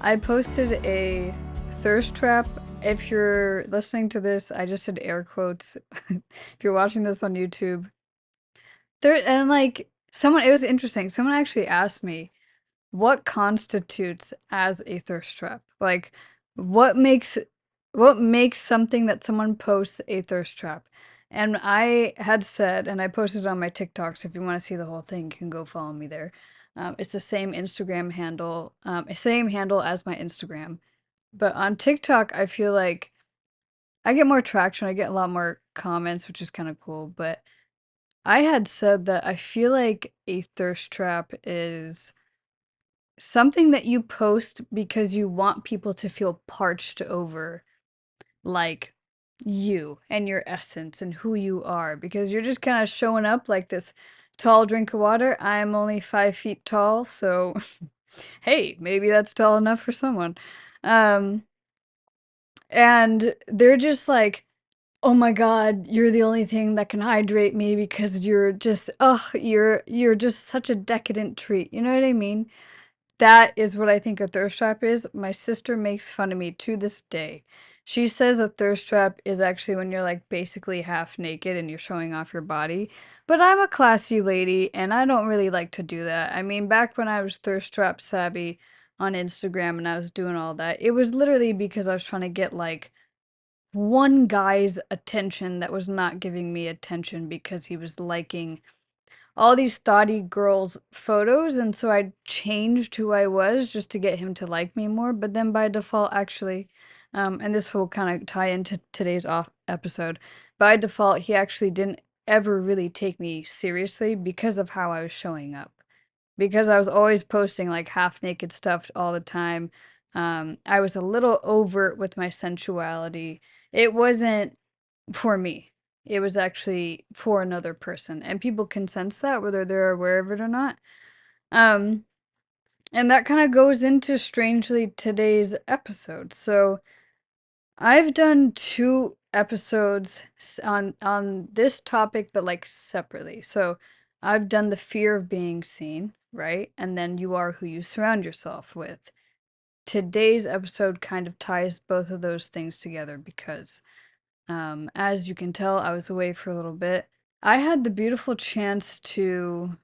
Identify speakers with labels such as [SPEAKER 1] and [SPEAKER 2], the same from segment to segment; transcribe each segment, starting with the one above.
[SPEAKER 1] I posted a thirst trap. If you're listening to this, I just did air quotes. If you're watching this on YouTube, it was interesting. Someone actually asked me what constitutes as a thirst trap. Like, what makes what makes something that someone posts a thirst trap? And I had said, and I posted it on my TikTok, so if you want to see the whole thing, you can go follow me there. It's the same Instagram handle, same handle as my Instagram. But on TikTok, I feel like I get more traction. I get a lot more comments, which is kind of cool. But I had said that I feel like a thirst trap is something that you post because you want people to feel parched over, like you and your essence and who you are, because you're just kind of showing up like this tall drink of water. I'm only 5 feet tall, so hey, maybe that's tall enough for someone. Um, and they're just like, oh my God, you're the only thing that can hydrate me because you're just, oh, you're just such a decadent treat. You know what I mean? That is what I think a thirst trap is. My sister makes fun of me to this day. She says a thirst trap is actually when you're like basically half naked and you're showing off your body. But I'm a classy lady and I don't really like to do that. I mean, back when I was thirst trap savvy on Instagram and I was doing all that, it was literally because I was trying to get like one guy's attention that was not giving me attention because he was liking all these thoughty girls' photos, and so I changed who I was just to get him to like me more. But then by default, actually, and this will kind of tie into today's off episode, by default, he actually didn't ever really take me seriously because of how I was showing up. Because I was always posting like half naked stuff all the time. I was a little overt with my sensuality. It wasn't for me. It was actually for another person, and people can sense that whether they're aware of it or not. Um, and that kind of goes into strangely today's episode. So I've done two episodes on this topic, but like separately. So I've done the fear of being seen, right? And then you are who you surround yourself with. Today's episode kind of ties both of those things together because as you can tell, I was away for a little bit. I had the beautiful chance to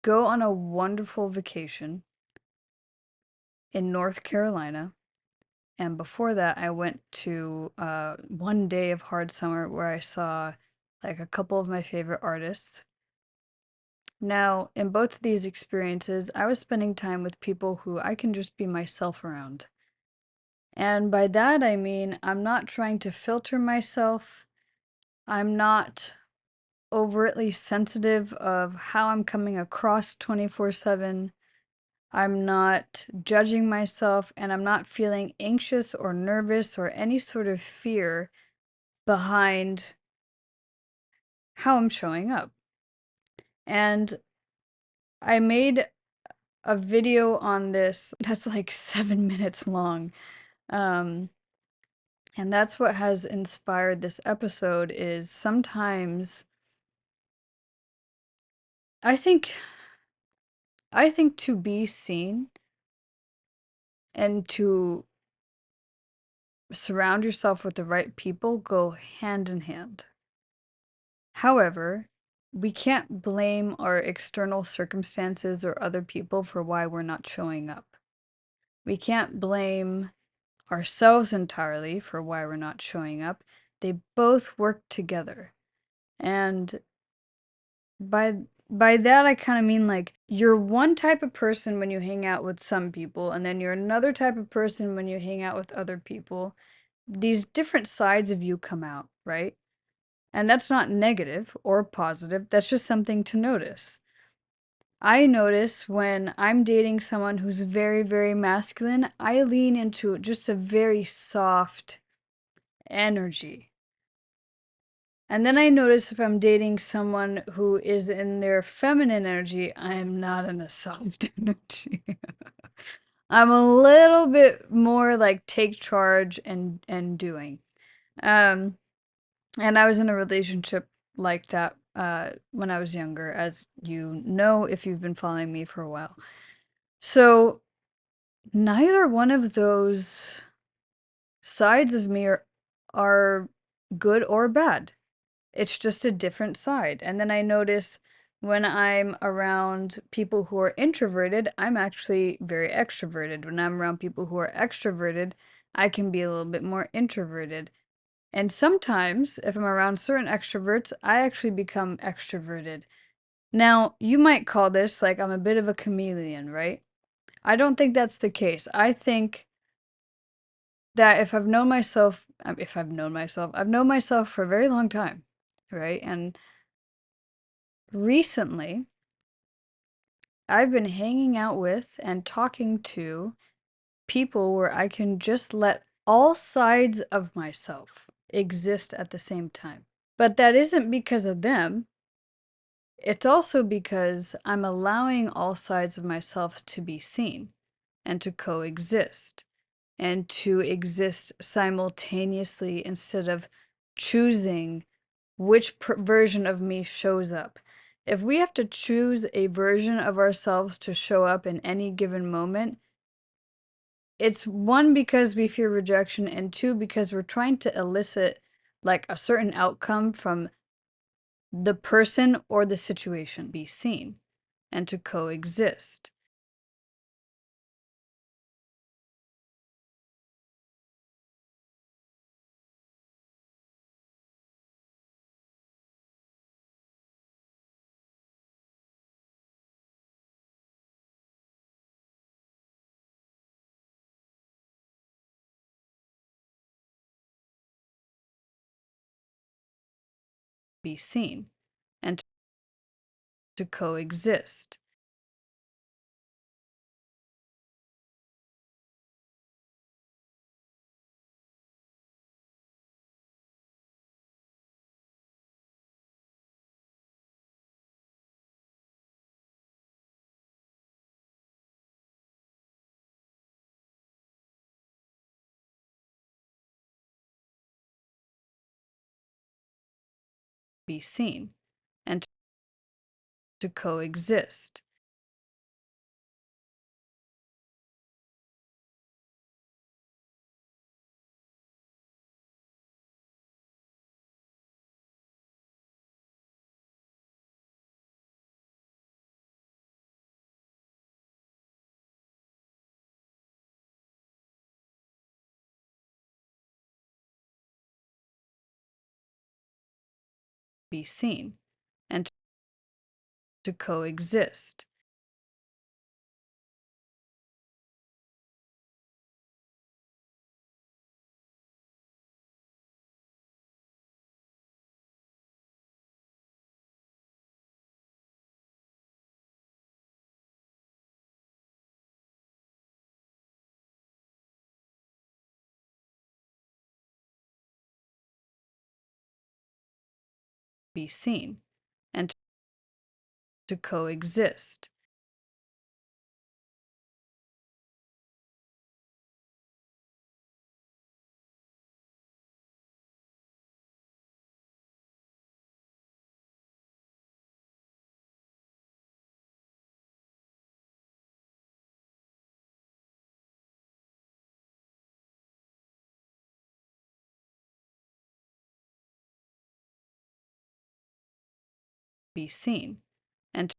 [SPEAKER 1] go on a wonderful vacation in North Carolina. And before that, I went to one day of hard summer where I saw like a couple of my favorite artists. Now, in both of these experiences, I was spending time with people who I can just be myself around. And by that, I mean, I'm not trying to filter myself. I'm not overtly sensitive of how I'm coming across 24/7. I'm not judging myself and I'm not feeling anxious or nervous or any sort of fear behind how I'm showing up. And I made a video on this that's like 7 minutes long. Um, and that's what has inspired this episode is sometimes I think I think to be seen and to surround yourself with the right people go hand in hand. However, we can't blame our external circumstances or other people for why we're not showing up. We can't blame ourselves entirely for why we're not showing up. They both work together. And by by that I kind of mean like you're one type of person when you hang out with some people and then you're another type of person when you hang out with other people. These different sides of you come out, right? And that's not negative or positive, that's just something to notice. I notice when I'm dating someone who's very, very masculine, I lean into just a very soft energy. And then I notice if I'm dating someone who is in their feminine energy, I'm not in a soft energy. I'm a little bit more like take charge and doing. Um And I was in a relationship like that when I was younger, as you know if you've been following me for a while. So neither one of those sides of me are good or bad. It's just a different side. And then I notice when I'm around people who are introverted, I'm actually very extroverted. When I'm around people who are extroverted, I can be a little bit more introverted. And sometimes, if I'm around certain extroverts, I actually become extroverted. Now, you might call this like I'm a bit of a chameleon, right? I don't think that's the case. I think that I've known myself for a very long time, right? And recently, I've been hanging out with and talking to people where I can just let all sides of myself exist at the same time. But that isn't because of them. It's also because I'm allowing all sides of myself to be seen and to coexist and to exist simultaneously instead of choosing which version of me shows up. If we have to choose a version of ourselves to show up in any given moment, it's one, because we fear rejection, and two, because we're trying to elicit like a certain outcome from the person or the situation, be seen and to coexist. Be seen and to coexist. Be seen and to coexist. Be seen and to coexist. Be seen and to coexist. Be seen and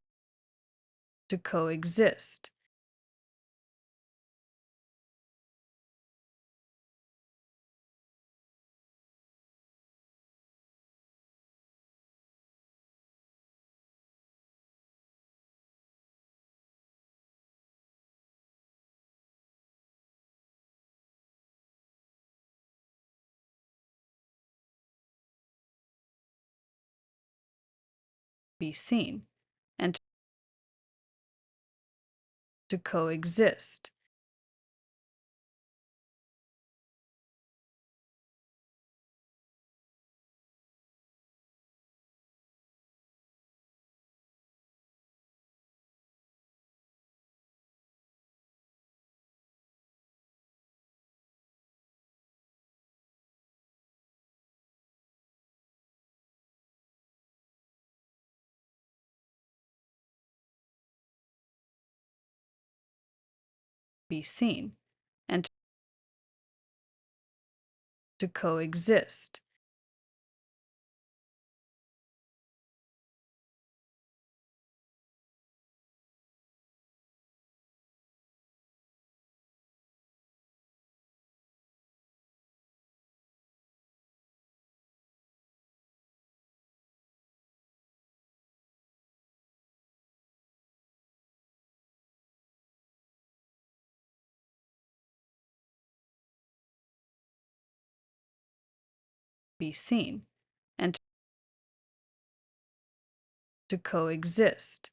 [SPEAKER 1] to coexist. Be seen and to coexist. be seen, and to coexist, be seen, and to coexist,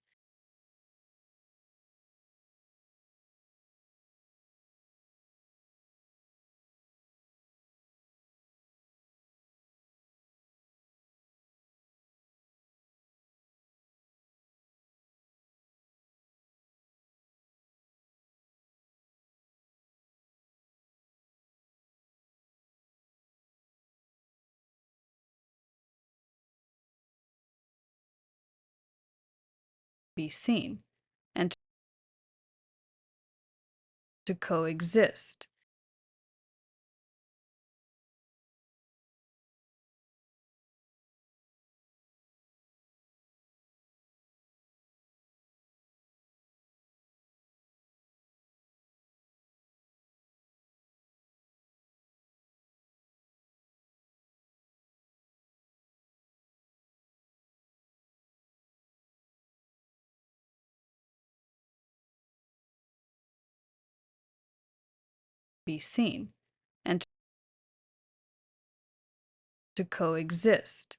[SPEAKER 1] be seen, and to coexist, be seen, and to coexist,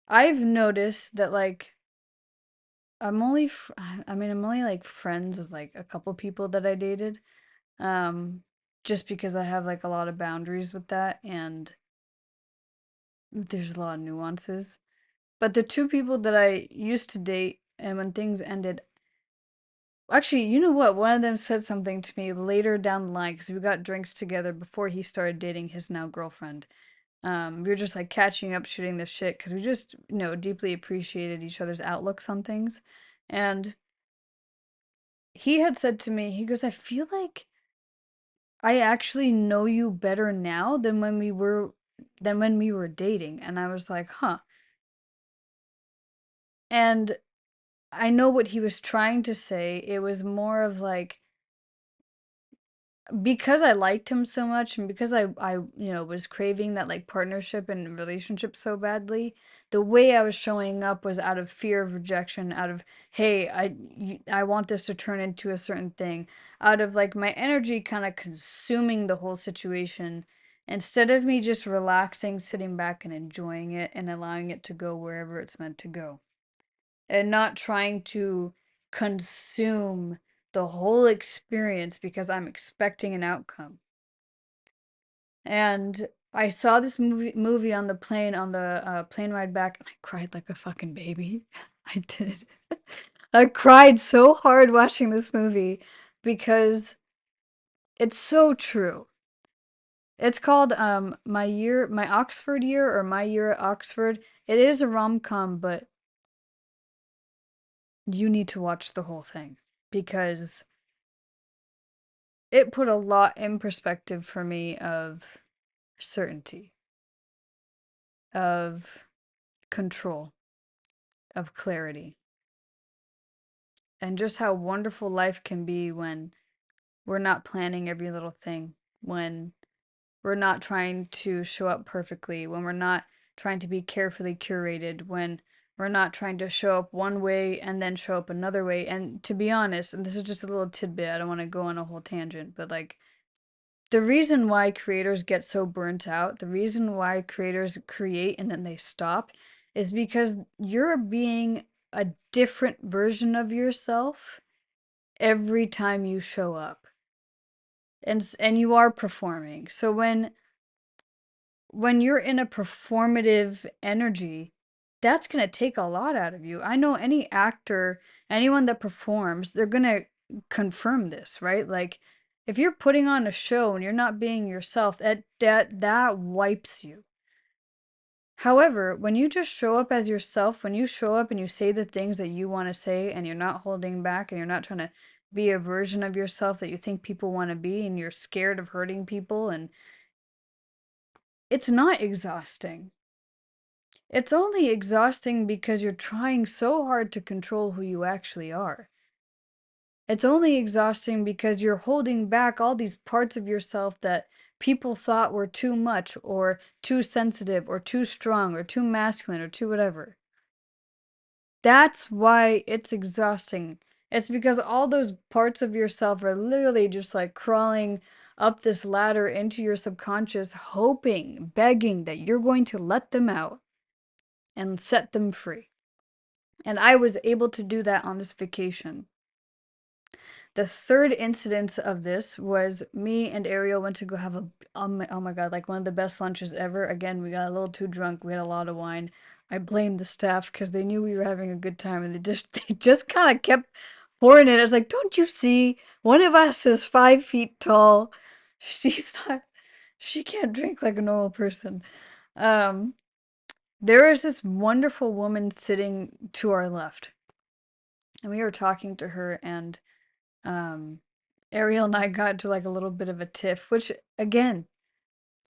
[SPEAKER 1] I've noticed that like I'm only like friends with like a couple people that I dated. Um, just because I have like a lot of boundaries with that and there's a lot of nuances. But the two people that I used to date and when things ended, actually, you know what? One of them said something to me later down the line because we got drinks together before he started dating his now girlfriend. We were just like catching up, shooting the shit because we just, deeply appreciated each other's outlooks on things. And he had said to me, he goes, I feel like I actually know you better now than when we were dating. And I was like, huh. And I know what he was trying to say. It was more of like because I liked him so much and because I was craving that like partnership and relationship so badly, the way I was showing up was out of fear of rejection, out of, hey, I want this to turn into a certain thing, out of like my energy kind of consuming the whole situation instead of me just relaxing, sitting back and enjoying it and allowing it to go wherever it's meant to go and not trying to consume the whole experience because I'm expecting an outcome. And I saw this movie on the plane on the plane ride back, and I cried like a fucking baby. I did. I cried so hard watching this movie because it's so true. It's called My Oxford Year or My Year at Oxford. It is a rom-com, but you need to watch the whole thing because it put a lot in perspective for me of certainty, of control, of clarity, and just how wonderful life can be when we're not planning every little thing, when we're not trying to show up perfectly, when we're not trying to be carefully curated, when we're not trying to show up one way and then show up another way. And to be honest, and this is just a little tidbit, I don't want to go on a whole tangent, but like the reason why creators get so burnt out, the reason why creators create and then they stop, is because you're being a different version of yourself every time you show up. And you are performing. So when you're in a performative energy, that's going to take a lot out of you. I know any actor, anyone that performs, they're going to confirm this, right? Like if you're putting on a show and you're not being yourself, that wipes you. However, when you just show up as yourself, when you show up and you say the things that you want to say and you're not holding back and you're not trying to be a version of yourself that you think people want to be and you're scared of hurting people and it's not exhausting. It's only exhausting because you're trying so hard to control who you actually are. It's only exhausting because you're holding back all these parts of yourself that people thought were too much or too sensitive or too strong or too masculine or too whatever. That's why it's exhausting. It's because all those parts of yourself are literally just like crawling up this ladder into your subconscious, hoping, begging that you're going to let them out and set them free. And I was able to do that on this vacation. The third incidence of this was me and Ariel went to go have oh my God, like one of the best lunches ever. Again, we got a little too drunk. We had a lot of wine. I blamed the staff because they knew we were having a good time and they just kind of kept pouring it. I was like, don't you see? One of us is 5 feet tall. She's not, she can't drink like a normal person. Um, there was this wonderful woman sitting to our left, and we were talking to her, and um, Ariel and I got into like a little bit of a tiff, which again,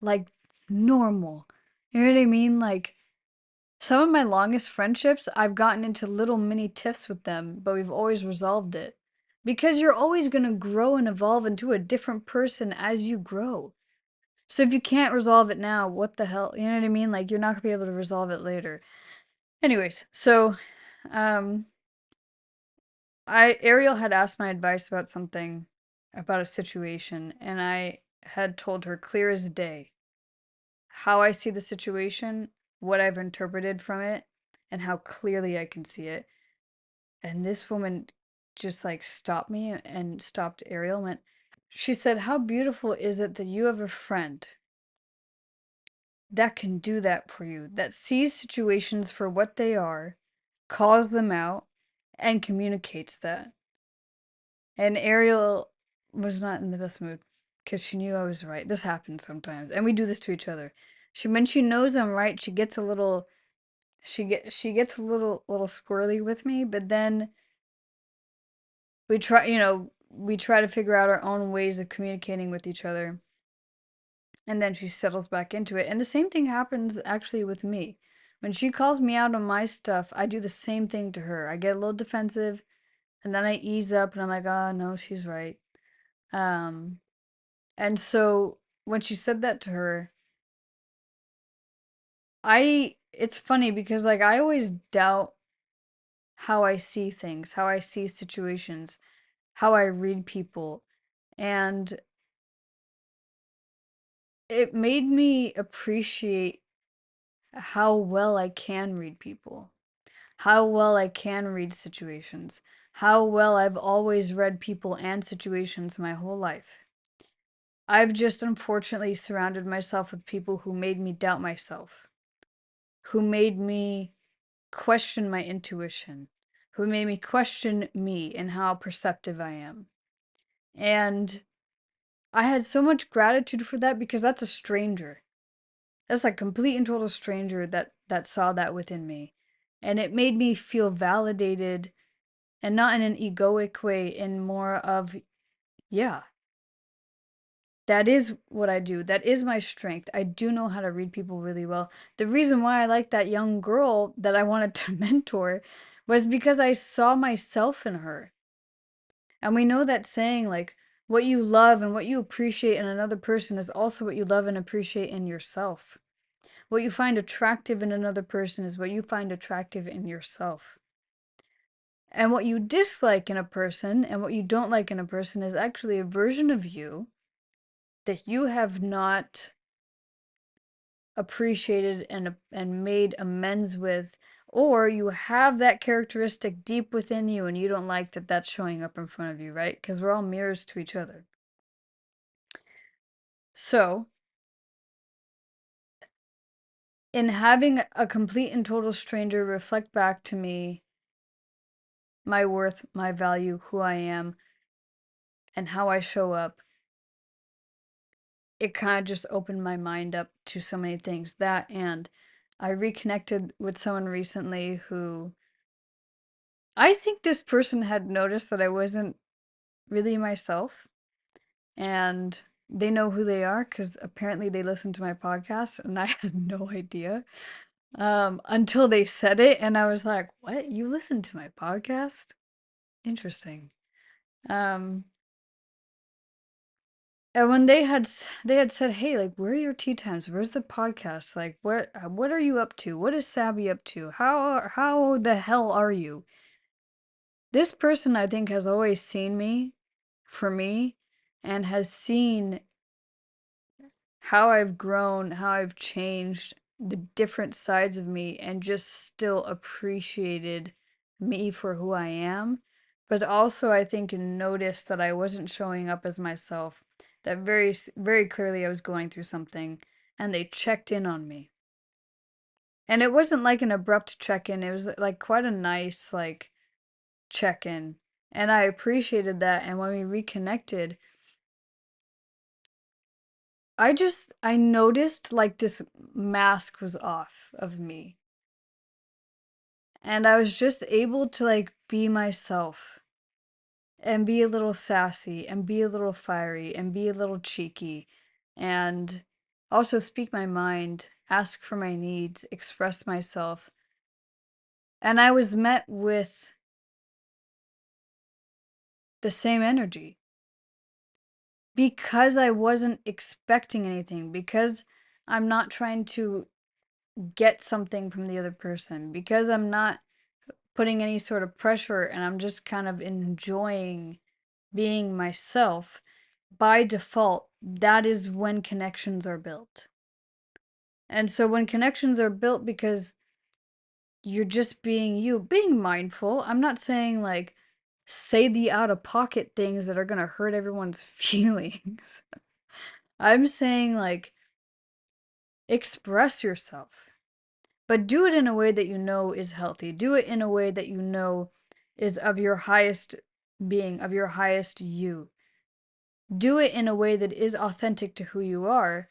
[SPEAKER 1] like normal. You know what I mean? Like some of my longest friendships, I've gotten into little mini tiffs with them, but we've always resolved it. Because you're always going to grow and evolve into a different person as you grow. So if you can't resolve it now, what the hell? You know what I mean? Like you're not going to be able to resolve it later. Anyways, so um Ariel had asked my advice about something, about a situation, and I had told her clear as day how I see the situation, what I've interpreted from it, and how clearly I can see it. And this woman just like stopped me and stopped Ariel and went, she said, "How beautiful is it that you have a friend that can do that for you, that sees situations for what they are, calls them out, and communicates that." And Ariel was not in the best mood because she knew I was right. This happens sometimes, and we do this to each other. When she knows I'm right, she gets a little she gets a little squirrely with me, but then we try to figure out our own ways of communicating with each other, and then she settles back into it. And the same thing happens actually with me. When she calls me out on my stuff, I do the same thing to her. I get a little defensive, and then I ease up and I'm like, "Oh, no, she's right." Um, and so when she said that to her, it's funny because like I always doubt how I see things, how I see situations, how I read people. And it made me appreciate how well I can read people, how well I can read situations, how well I've always read people and situations my whole life. I've just unfortunately surrounded myself with people who made me doubt myself, who made me question my intuition, who made me question me and how perceptive I am. And I had so much gratitude for that because that's a stranger. That's a complete and total stranger that saw that within me. And it made me feel validated, and not in an egoic way, in more of, yeah, that is what I do. That is my strength. I do know how to read people really well. The reason why I like that young girl that I wanted to mentor was because I saw myself in her. And we know that saying, like, what you love and what you appreciate in another person is also what you love and appreciate in yourself. What you find attractive in another person is what you find attractive in yourself. And what you dislike in a person and what you don't like in a person is actually a version of you that you have not appreciated and made amends with, or you have that characteristic deep within you and you don't like that that's showing up in front of you, right? Because we're all mirrors to each other. So, in having a complete and total stranger reflect back to me my worth, my value, who I am, and how I show up, it kind of just opened my mind up to so many things. That, and I reconnected with someone recently who I think this person had noticed that I wasn't really myself, and they know who they are because apparently they listen to my podcast, and I had no idea until they said it, and I was like, "What? You listen to my podcast? Interesting." Um, And when they had said, "Hey, like, where are your tea times? Where's the podcast? Like, what are you up to? What is Sabby up to? How the hell are you?" This person, I think, has always seen me for me and has seen how I've grown, how I've changed, the different sides of me, and just still appreciated me for who I am. But also, I think, noticed that I wasn't showing up as myself, that very clearly I was going through something, and they checked in on me. And it wasn't like an abrupt check-in, it was like quite a nice, like, check-in. And I appreciated that. And when we reconnected, I noticed like this mask was off of me. And I was just able to like be myself and be a little sassy and be a little fiery and be a little cheeky and also speak my mind, ask for my needs, express myself. And I was met with the same energy because I wasn't expecting anything, because I'm not trying to get something from the other person, because I'm not putting any sort of pressure and I'm just kind of enjoying being myself. By default, that is when connections are built. And so when connections are built because you're just being you, being mindful. I'm not saying like say the out of pocket things that are going to hurt everyone's feelings. I'm saying like express yourself, but do it in a way that you know is healthy. Do it in a way that you know is of your highest being, of your highest you. Do it in a way that is authentic to who you are.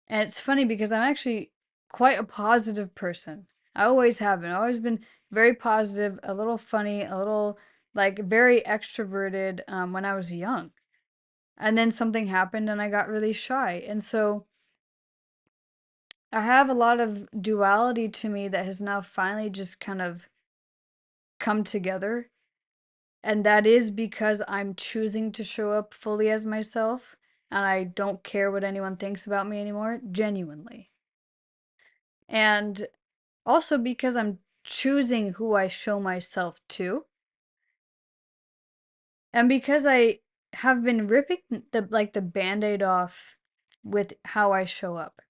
[SPEAKER 1] And it's funny because I'm actually quite a positive person. I always have been. I've always been very positive, a little funny, a little like very extroverted when I was young. And then something happened and I got really shy. And so I have a lot of duality to me that has now finally just kind of come together. And that is because I'm choosing to show up fully as myself and I don't care what anyone thinks about me anymore, genuinely. And also because I'm choosing who I show myself to. And because I have been ripping the band-aid off with how I show up.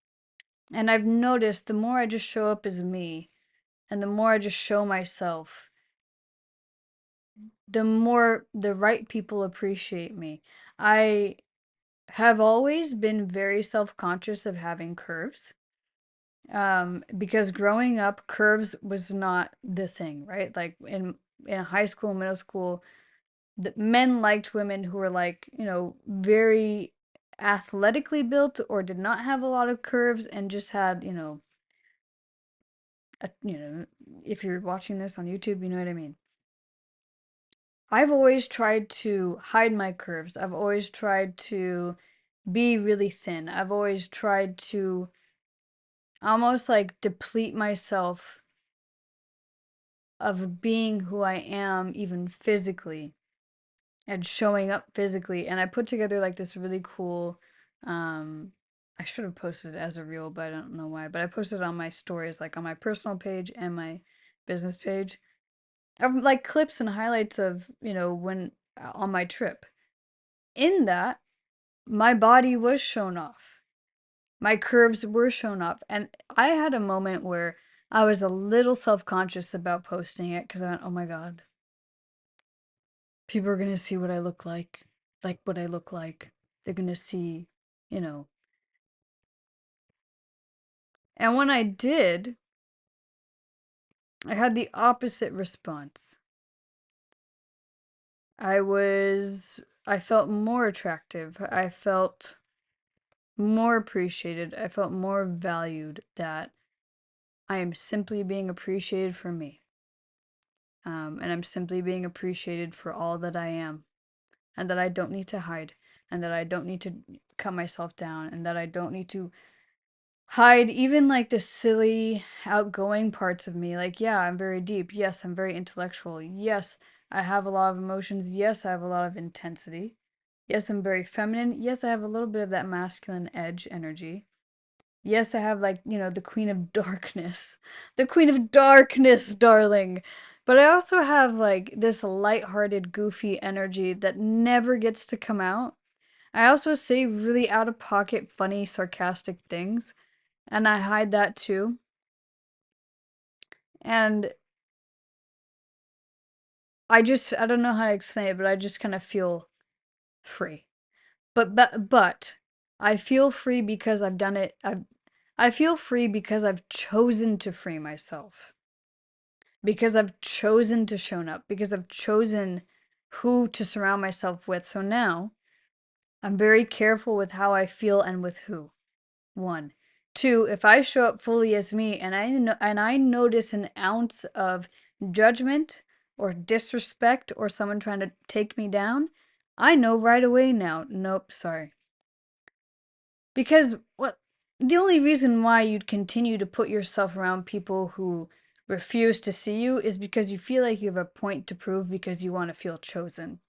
[SPEAKER 1] And I've noticed the more I just show up as me and the more I just show myself, the more the right people appreciate me. I have always been very self-conscious of having curves. Because growing up, curves was not the thing, right? Like in high school, middle school, the men liked women who were like, very athletically built or did not have a lot of curves and just had, a, if you're watching this on YouTube, you know what I mean. I've always tried to hide my curves. I've always tried to be really thin. I've always tried to almost like deplete myself of being who I am, even physically, and showing up physically. And I put together like this really cool, I should have posted it as a reel, but I don't know why. But I posted it on my stories, like on my personal page and my business page, of like clips and highlights of, when on my trip. In that, my body was shown off. My curves were shown off. And I had a moment where I was a little self-conscious about posting it because I went, oh my God, people are going to see what I look like what I look like. They're going to see, you know. And when I did, I had the opposite response. I felt more attractive. I felt more appreciated. I felt more valued, that I am simply being appreciated for me. And I'm simply being appreciated for all that I am, and that I don't need to hide, and that I don't need to cut myself down, and that I don't need to hide even like the silly, outgoing parts of me. Like, yeah, I'm very deep. Yes, I'm very intellectual. Yes, I have a lot of emotions. Yes, I have a lot of intensity. Yes, I'm very feminine. Yes, I have a little bit of that masculine edge energy. Yes, I have like, the queen of darkness. The queen of darkness, darling. But I also have like this lighthearted, goofy energy that never gets to come out. I also say really out of pocket, funny, sarcastic things, and I hide that too. And I don't know how to explain it, but I just kind of feel free. But I feel free because I've done it. I feel free because I've chosen to free myself. Because I've chosen to show up, because I've chosen who to surround myself with. So now I'm very careful with how I feel and with who. One. Two, if I show up fully as me and I notice an ounce of judgment or disrespect or someone trying to take me down, I know right away now, nope, sorry. Because the only reason why you'd continue to put yourself around people who refuse to see you is because you feel like you have a point to prove, because you want to feel chosen.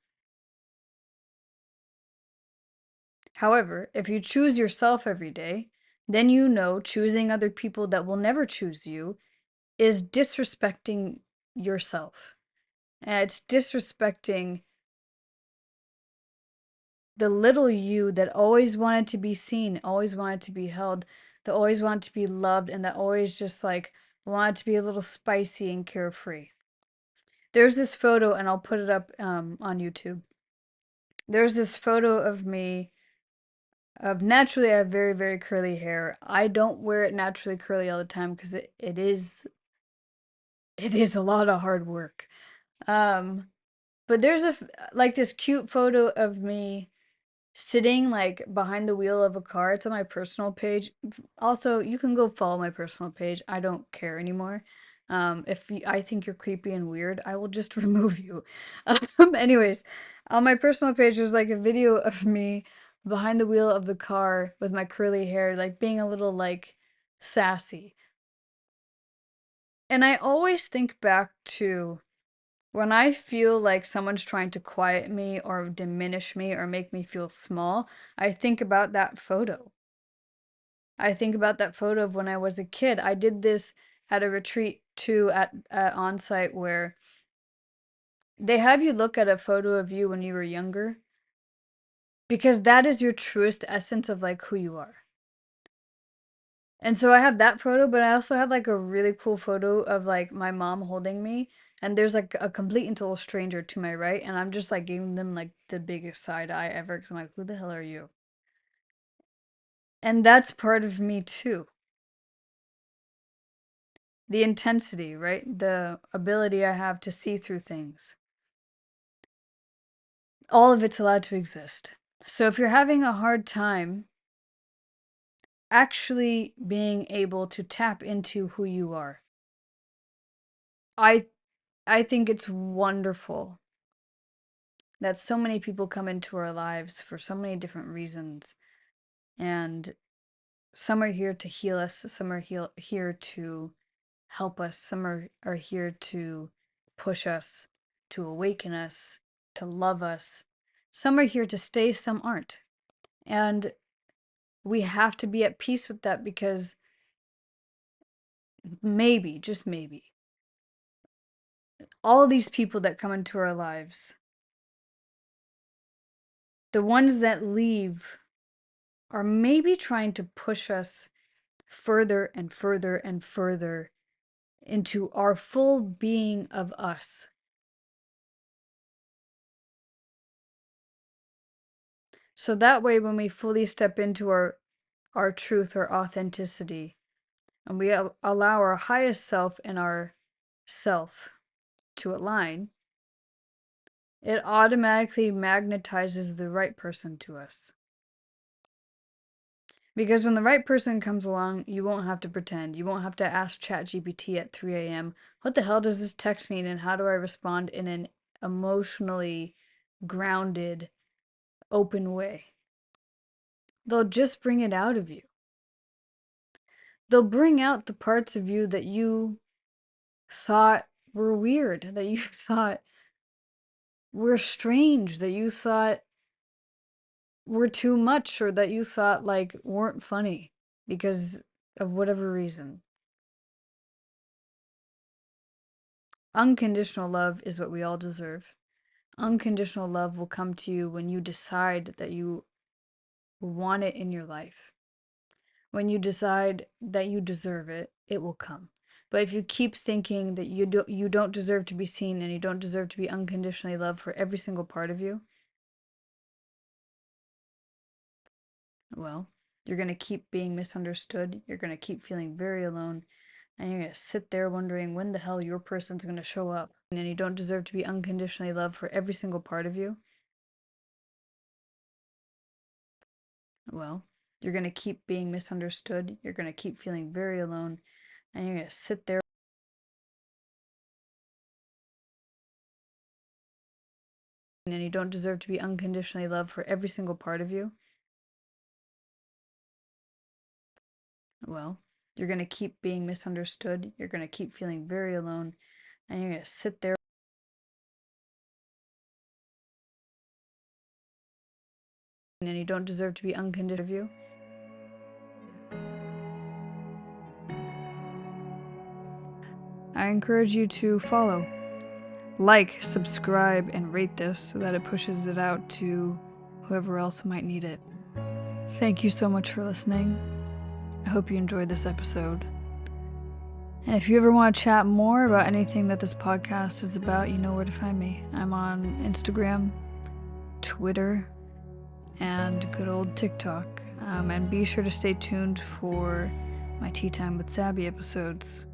[SPEAKER 1] However, if you choose yourself every day, then you know choosing other people that will never choose you is disrespecting yourself. And it's disrespecting the little you that always wanted to be seen, always wanted to be held, that always wanted to be loved, and that always just like I want it to be a little spicy and carefree. There's this photo, and I'll put it up on YouTube. There's this photo of me. Naturally, I have very, very curly hair. I don't wear it naturally curly all the time because it is a lot of hard work. Um, but there's like this cute photo of me sitting like behind the wheel of a car. It's on my personal page. Also, you can go follow my personal page. I don't care anymore. If I think you're creepy and weird, I will just remove you. Anyways, on my personal page, there's like a video of me behind the wheel of the car with my curly hair, like being a little like sassy. And I always think back to when I feel like someone's trying to quiet me or diminish me or make me feel small, I think about that photo. I think about that photo of when I was a kid. I did this at a retreat too at on-site where they have you look at a photo of you when you were younger because that is your truest essence of like who you are. And so I have that photo, but I also have like a really cool photo of like my mom holding me, and there's like a complete and total stranger to my right, and I'm just like giving them like the biggest side eye ever because I'm like, who the hell are you? And that's part of me too. The intensity, right? The ability I have to see through things. All of it's allowed to exist. So if you're having a hard time actually being able to tap into who you are, I I think it's wonderful that so many people come into our lives for so many different reasons. And some are here to heal us, some are here to help us, some are here to push us, to awaken us, to love us. Some are here to stay, some aren't. And we have to be at peace with that because maybe, just maybe, all of these people that come into our lives, the ones that leave, are maybe trying to push us further and further and further into our full being of us. So that way, when we fully step into our truth, our authenticity, and we allow our highest self and our self to align, it automatically magnetizes the right person to us. Because when the right person comes along, you won't have to pretend. You won't have to ask ChatGPT at 3 a.m., what the hell does this text mean and how do I respond in an emotionally grounded, open way? They'll just bring it out of you. They'll bring out the parts of you that you thought were weird, that you thought were strange, that you thought were too much, or that you thought like weren't funny because of whatever reason. Unconditional love is what we all deserve. Unconditional love will come to you when you decide that you want it in your life. When you decide that you deserve it, it will come. But if you keep thinking that you don't deserve to be seen and you don't deserve to be unconditionally loved for every single part of you, well, you're going to keep being misunderstood. You're going to keep feeling very alone. And you're going to sit there wondering when the hell your person's going to show up. And you don't deserve to be unconditionally loved for every single part of you. Well, you're going to keep being misunderstood. You're going to keep feeling very alone. And you're going to sit there. And you don't deserve to be unconditionally loved for every single part of you. Well, you're going to keep being misunderstood. You're going to keep feeling very alone. And you're going to sit there. And you don't deserve to be unconditionally of you. I encourage you to follow, like, subscribe, and rate this so that it pushes it out to whoever else might need it. Thank you so much for listening. I hope you enjoyed this episode. And if you ever want to chat more about anything that this podcast is about, you know where to find me. I'm on Instagram, Twitter, and good old TikTok. And be sure to stay tuned for my Tea Time with Sabby episodes.